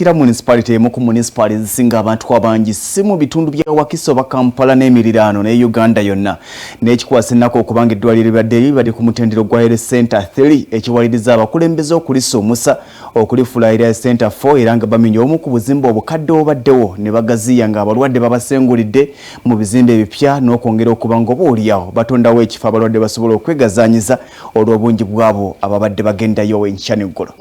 Kira municipality mu municipality zisinga abantu abangi si mu bitundu bya Wakiso ba Kampala n'emirirano ne Uganda yonna n'ekikwasa nako okubanga eddwaliro libadde ku mutendero gwa Health Center 3 ekiwaliriza abakulembeze okulisuumusa okulifula Health Center 4 era nga bamenya omu ku buzimba obukadde obaddewo ne bagaziya nga abalwadde babasengulidde mu bizimbe ebipya n'okwongera okubanga obuulyawo batondawo ekifo abalwadde basobola okwegazanyiza olw'obungi bwabo ababadde bagendayo enkyanigolo.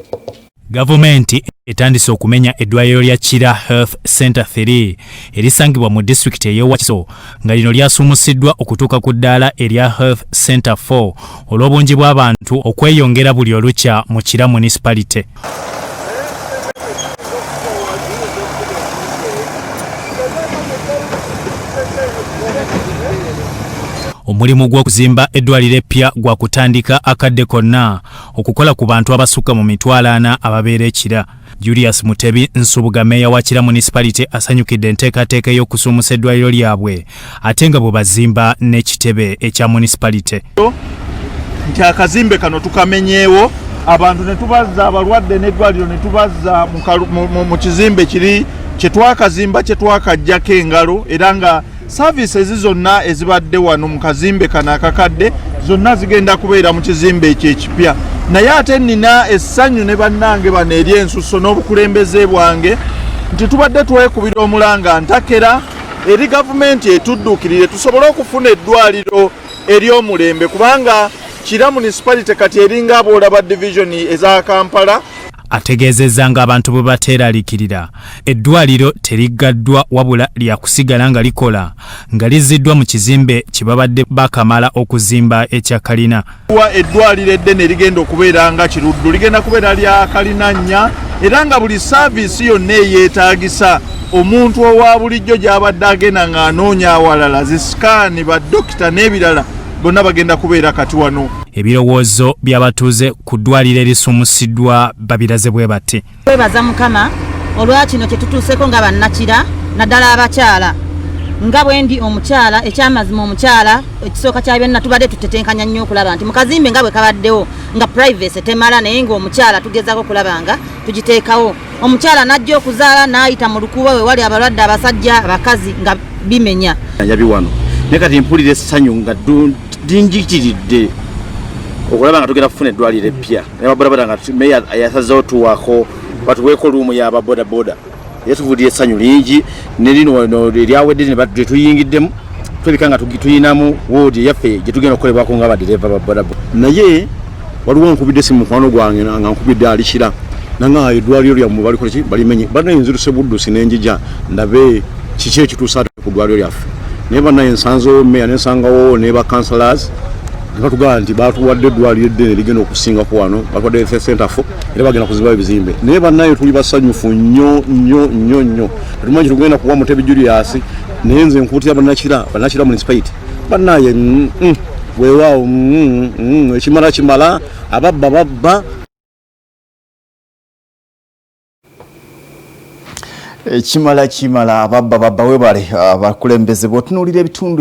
Gavumenti etandise okumenya eddwaliro lya Kira Health Center 3 erisangibwa mu district y'e Wakiso nga lino lyasuumusiddwa okutuuka ku ddaala erya Health Center 4 olw'obungi bw'abantu okweyongera buli olukya mu Kira municipality. Omulimu gw'okuzimba eddwaliro eppya gwa kutandika akadde konna okukola ku bantu abasukka mu mitwalo 4 ababeera e Kira. Julius Mutebi Nsubuga meya wa Kira municipality asanyukidde enteekateeka y'okusuumusa eddwaliro lyabwe ate nga bwe bazimba n'ekitebe ekya municipality. Nti akazimbe kano tukamenyeewo abantu ne tubazza abalwadde n'eddwaliro ne tubazza mu kizimbe kiri kye twakazimba kye twakajjako engalo era nga services zonna ezibadde wano mu kazimbe kana akakadde zonna zigenda kubeera mu kizimbe ekyo ekipya. Naye ate nina essanyu ne bannange bano eri ensuso n'obukulembeze bwange nti tubadde twekubira omulanga ntakera eri gavumenti etudduukirire tusobole okufuna eddwaliro ery'omulembe kubanga Kira municipality kati eringa abolaba division eza Kampala. Ategeezezza nga abantu bwe bateeraliikirira eddwaliro teriggaddwa wabula lya kusigala nga likola nga liziddwa mu kizimbe kye babadde bakamala okuzimba ekya kalina. Eddwaliro eddene ligenda okubeera nga Kiruddu ligenda kubeera lya kalina nnya era nga buli saavisi yonna eyeetaagisa omuntu owa bulijjo gy'abadde agenda ng'anoonya awalala zisikaani baddokita n'ebirala bonna bagenda kubeera kati wano. Ebirowoozo by'abatuuze ku ddwaliro erisuumusiddwa babiraze bwe bati. Twebaza Mukama olwa kino kye tutuuseko nga bannakira naddala abakyala nga bwe ndi omukyala ekyamazima omukyala ekisooka kya byonna tubadde tutetenkanya nnyo okulaba nti mu kazimbe nga bwe kabaddewo nga privacy temala naye ng'omukyala tugezaako okulaba nga tugiteekawo. Omukyala n'ajja okuzaala n'ayita mu lukuubo we wali abalwadde abasajja abakazi nga bimenya. Yabi wano ne kati mpulira essanyu nga dinjikiridde okulaba nga tugenda kufuna eddwaliro eppya n'ababodaboda nga meya yasazeewo tuwako batuweeko luumu y'ababodaboda yatuvudde essanyu lingi ne lino eryawedde ne tuyingiddemu tulabika nga tuyinamu woodi yaffe gye tugenda okukolebwako ng'abadereva babodaboda. Naye waliwo nkubidde si mukwano gwange nga nkubidde ali Kira nanga eddwaliro lyammwe balikola ki balimenye bannayinziruse buddusi n'enjija ndabe kiki ekituusa ku ddwaliro lyaffe naye bannaye nsanzewo meya nensangawo ne bakansalas batugamba nti batuwadde eddwaliro eddene ligenda okusingako wano batuwadde Health Center 4 era bagenda kuzimba ebizimbe naye bannaye tuli basanyufu nnyo tetumanyi tugenda kuwa Mutebi Julius naye nze nkuutira bannakira municipality bannaye weewaawo ekimala ababba kimala ababba webale abakulembeze bw'otunuulira ebitundu